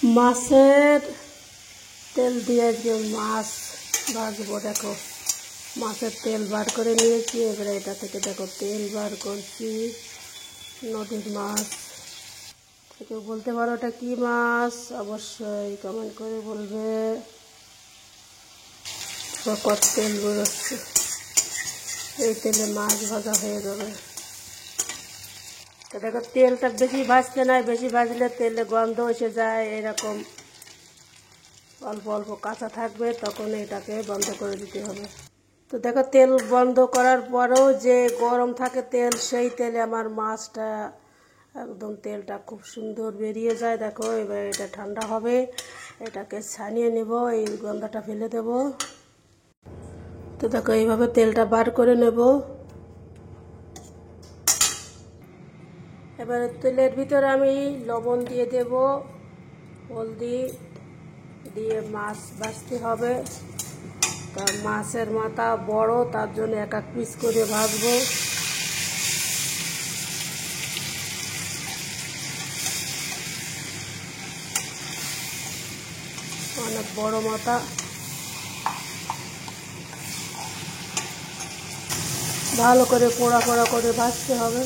মাছের তেল দিয়ে যে মাছ ভাজবো। দেখো মাছের তেল বার করে নিয়েছি, এবারে এটা থেকে দেখো তেল বার করছি। নদীর মাছ, কেউ বলতে পারো এটা কি মাছ, অবশ্যই কমেন্ট করে বলবে। কত তেল বেরোচ্ছে, এই তেলে মাছ ভাজা হয়ে যাবে। তো দেখো তেলটা বেশি ভাজতে নাই, বেশি ভাজলে তেলে গন্ধ এসে যায়, এরকম অল্প অল্প কাঁচা থাকবে, তখন এটাকে বন্ধ করে দিতে হবে। তো দেখো তেল বন্ধ করার পরেও যে গরম থাকে তেল, সেই তেলে আমার মাছটা একদম তেলটা খুব সুন্দর বেরিয়ে যায়। দেখো এবার এটা ঠান্ডা হবে, এটাকে ছানিয়ে নেব, এই গন্ধটা ফেলে দেব। তো দেখো এইভাবে তেলটা বার করে নেব। এবার তেলের ভিতরে আমি লবণ দিয়ে দেব, হলদি দিয়ে মাছ ভাজতে হবে। তা মাছের মাথা বড়, তার জন্য এক এক পিস করে ভাজবো। অনেক বড় মাথা, ভালো করে পোড়া পোড়া করে ভাজতে হবে।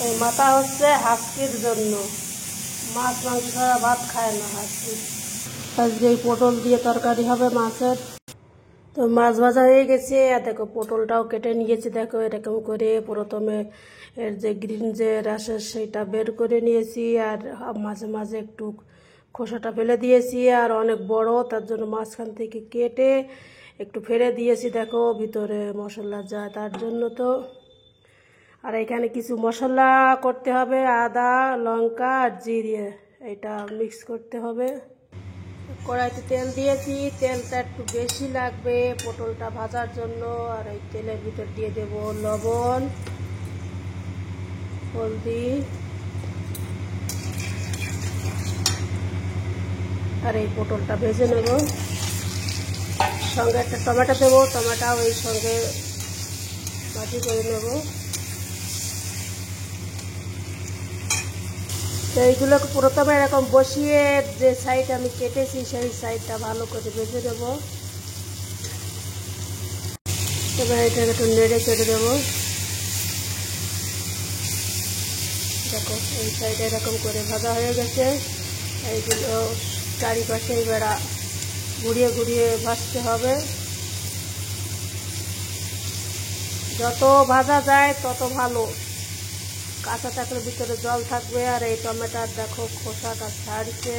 এই মাথা হচ্ছে হাঁসকির জন্য, মাছ মাংস ছাড়া ভাত খায় না হাঁসকি। আজকে এই পটল দিয়ে তরকারি হবে মাছের। তো মাছ ভাজা হয়ে গেছে, আর দেখো পটলটাও কেটে নিয়েছি। দেখো এরকম করে প্রথমে এর যে গ্রিন যে রাসের সেইটা বের করে নিয়েছি, আর মাঝে মাঝে একটু খোসাটা ফেলে দিয়েছি। আর অনেক বড়, তার জন্য মাঝখান থেকে কেটে একটু ফেলে দিয়েছি। দেখো ভিতরে মশলা যায় তার জন্য। তো আর এখানে কিছু মশলা করতে হবে, আদা লঙ্কা আর জিরে, এটা মিক্স করতে হবে। কড়াইতে তেল দিয়েছি, তেলটা একটু বেশি লাগবে পটলটা ভাজার জন্য। আর এই তেলের ভিতর দিয়ে দেব লবণ, হলদি আর এই পটলটা ভেজে নেব। সঙ্গে একটা টমেটো দেবো, টমেটোও এই সঙ্গে ভাজি করে নেব। তো এইগুলোকে প্রথমে এরকম বসিয়ে যে সাইড আমি কেটেছি সেই সাইডটা ভালো করে ভেজে দেবো। এবার এটাকে একটু নেড়ে চেড়ে দেবো। দেখো এই সাইডে এরকম করে ভাজা হয়ে গেছে। এইগুলো চারিপাশে এবার ঘুরিয়ে ঘুরিয়ে ভাজতে হবে। যত ভাজা যায় তত ভালো, কাঁচা থাকলে ভিতরে জল থাকবে। আর এই টমেটোর দেখো খোসাটা ছাড়ছে,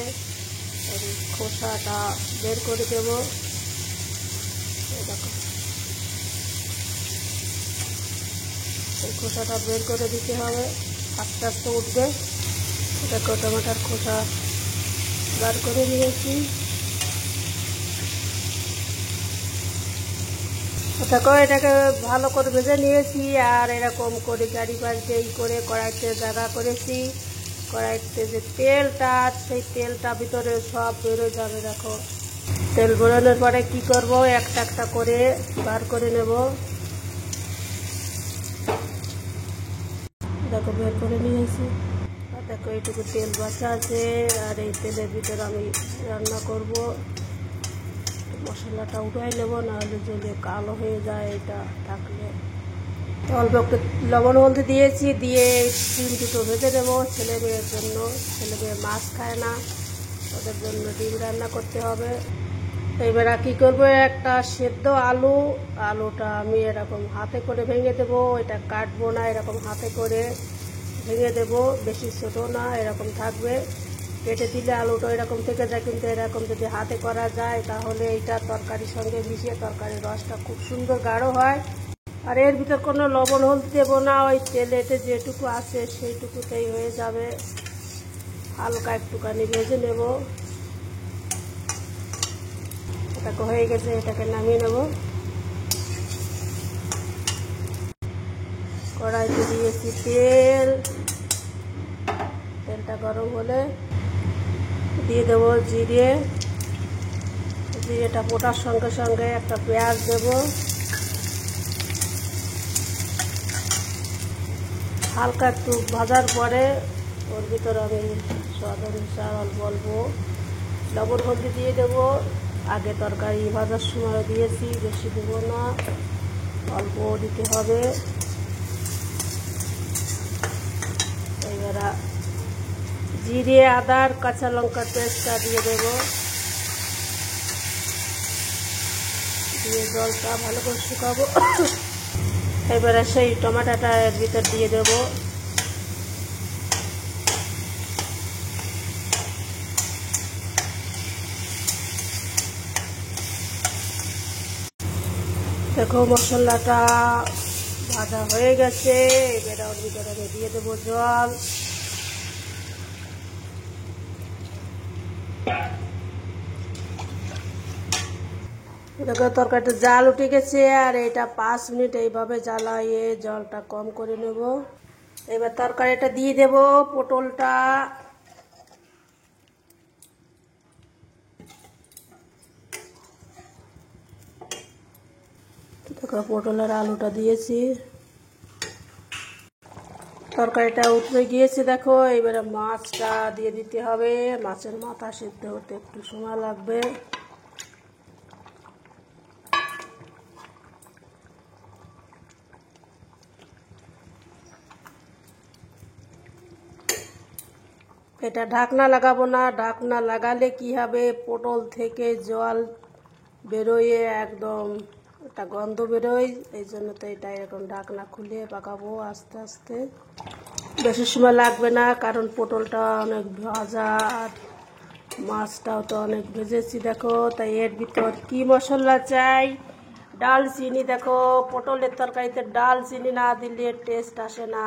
এই খোসাটা বের করে দেব। দেখো এই খোসাটা বের করে দিতে হবে, আস্তে আস্তে উঠবে। দেখো টমেটোর খোসা বার করে নিয়েছি। দেখো এটাকে ভালো করে ভেজে নিয়েছি। আর এরকম করে চারিপাশ দিয়ে করে কড়াইতে জায়গা করেছি। কড়াইতে যে তেলটা, সেই তেলটা ভিতরে সব বেরো যাবে। দেখো তেল বেরোনোর পরে কি করব, একটা একটা করে বার করে নেব। দেখো বের করে নিয়েছি। আর দেখো এইটুকু তেল বাঁচা আছে, আর এই তেলের ভিতরে আমি রান্না করব। মশলাটা উঠাই নেব, নাহলে জ্বলে কালো হয়ে যায় এটা থাকলে। অল্প একটু লবণ হলদি দিয়েছি, দিয়ে ডিম দুটো ভেজে দেবো ছেলে মেয়ের জন্য। ছেলে মেয়ে মাছ খায় না, ওদের জন্য ডিম রান্না করতে হবে। এবার কী করবো, একটা সেদ্ধ আলুটা আমি এরকম হাতে করে ভেঙে দেবো। এটা কাটবো না, এরকম হাতে করে ভেঙে দেবো, বেশি ছোটো না, এরকম থাকবে। কেটে দিলে আলুটা এরকম থেকে যায়, কিন্তু এরকম যদি হাতে করা যায় তাহলে এইটা তরকারির সঙ্গে মিশিয়ে তরকারির রসটা খুব সুন্দর গাঢ় হয়। আর এর ভিতর কোনো লবণ হলদি দেবো না, ওই তেলেতে যেটুকু আছে সেইটুকুতেই হয়ে যাবে। হালকা একটুখানি ভেজে নেব। এটাকে হয়ে গেছে, এটাকে নামিয়ে নেব। কড়াইতে দিয়েছি তেল, তেলটা গরম হলে দিয়ে দেবো জিরে। জিরেটা ফোটার সঙ্গে সঙ্গে একটা পেঁয়াজ দেব। হালকা একটু ভাজার পরে ওর ভিতরে আমি স্বাদ অনুসার অল্প অল্প লবণ হলদি দিয়ে দেবো। আগে তরকারি ভাজার সময় দিয়েছি, বেশি দেবো না, অল্প দিতে হবে। এবার জিরে আদার কাঁচা লঙ্কার পেস্টটা দিয়ে দেবো, দিয়ে জলটা ভালো করে শুকাবো। এবারে সেই টমেটোটা এর ভিতর দিয়ে দেবো। দেখো মশলাটা ভাজা হয়ে গেছে। এবারে ওর ভিতরে আমি দিয়ে দেবো জল। দেখো তরকারিটা জাল উঠে গেছে, আর এটা 5 মিনিট এইভাবে জ্বালাইয়ে জলটা কম করে নেব। এবার তরকারিটা দিয়ে দেব পটলটা। দেখো পটল আর আলুটা দিয়েছি, তরকারিটা উঠে গিয়েছে। দেখো এবারে মাছটা দিয়ে দিতে হবে। মাছের মাথা সিদ্ধ হতে একটু সময় লাগবে। এটা ঢাকনা লাগাবো না, ঢাকনা লাগালে কি হবে, পটল থেকে জল বেরোয়, একদম একটা গন্ধ বেরোয়। এই জন্য তো এটা এরকম ঢাকনা খুলে পাকাবো আস্তে আস্তে। বেশি সময় লাগবে না, কারণ পটলটা অনেক ভাজা আর মাছটাও তো অনেক ভেজেছি। দেখো তাই এর ভিতর কি মশলা চাই, ডালচিনি। দেখো পটলের তরকারিতে ডালচিনি না দিলে টেস্ট আসে না,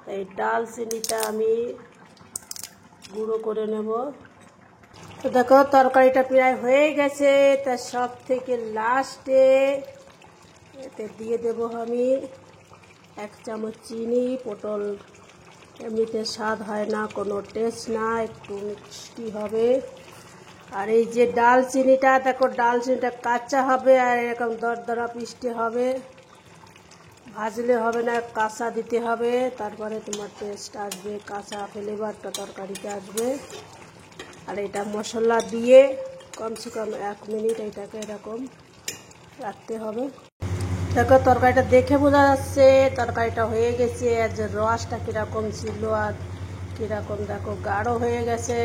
তাই ডালচিনিটা আমি গুঁড়ো করে নেব। তো দেখো তরকারিটা প্রায় হয়ে গেছে। তার সব থেকে লাস্টে এতে দিয়ে দেব আমি 1 চামচ চিনি। পটল এমনিতে স্বাদ হয় না, কোনো টেস্ট না, একটু মিষ্টি হবে। আর এই যে ডালচিনিটা, দেখো ডালচিনিটা কাঁচা হবে আর এরকম দরদরা পিষ্টে হবে, ভাজলে হবে না, কাঁচা দিতে হবে, তারপরে তোমার টেস্ট আসবে, কাঁচা ফ্লেভারটা তরকারিতে আসবে। আর এটা মশলা দিয়ে কমসে কম 1 মিনিট এটাকে এরকম রাখতে হবে। দেখো তরকারিটা দেখে বোঝা যাচ্ছে তরকারিটা হয়ে গেছে, আর যে রসটা কীরকম ছিল আর কীরকম দেখো গাঢ় হয়ে গেছে।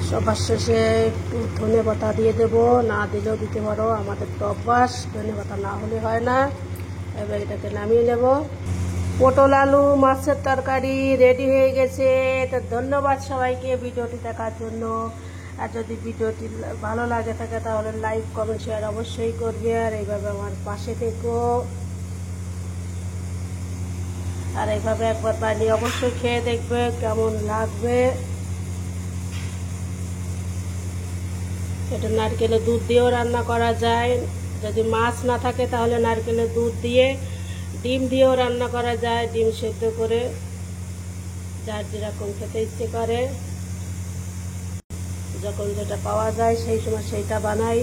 সবার শেষে একটু ধনে পাতা দিয়ে দেবো, না দিলেও দিতে পারো, আমাদের তো অভ্যাস, ধনে পাতা না হলে হয় না। এবার এটাকে নামিয়ে নেব। পটল আলু মাছের তরকারি রেডি হয়ে গেছে। তো ধন্যবাদ সবাইকে ভিডিওটি দেখার জন্য। আর যদি ভিডিওটি ভালো লাগে থাকে তাহলে লাইক কমেন্ট শেয়ার অবশ্যই করবে, আর এইভাবে আমার পাশে থেকো। আর এইভাবে একবার বানিয়ে অবশ্যই খেয়ে দেখবে কেমন লাগবে। এটা নারকেলের দুধ দিয়েও রান্না করা যায়, যদি মাছ না থাকে তাহলে নারকেলের দুধ দিয়ে, ডিম দিয়েও রান্না করা যায়, ডিম সেদ্ধ করে, যার যেরকম খেতে ইচ্ছে করে, যখন যেটা পাওয়া যায় সেই সময় সেইটা বানাই।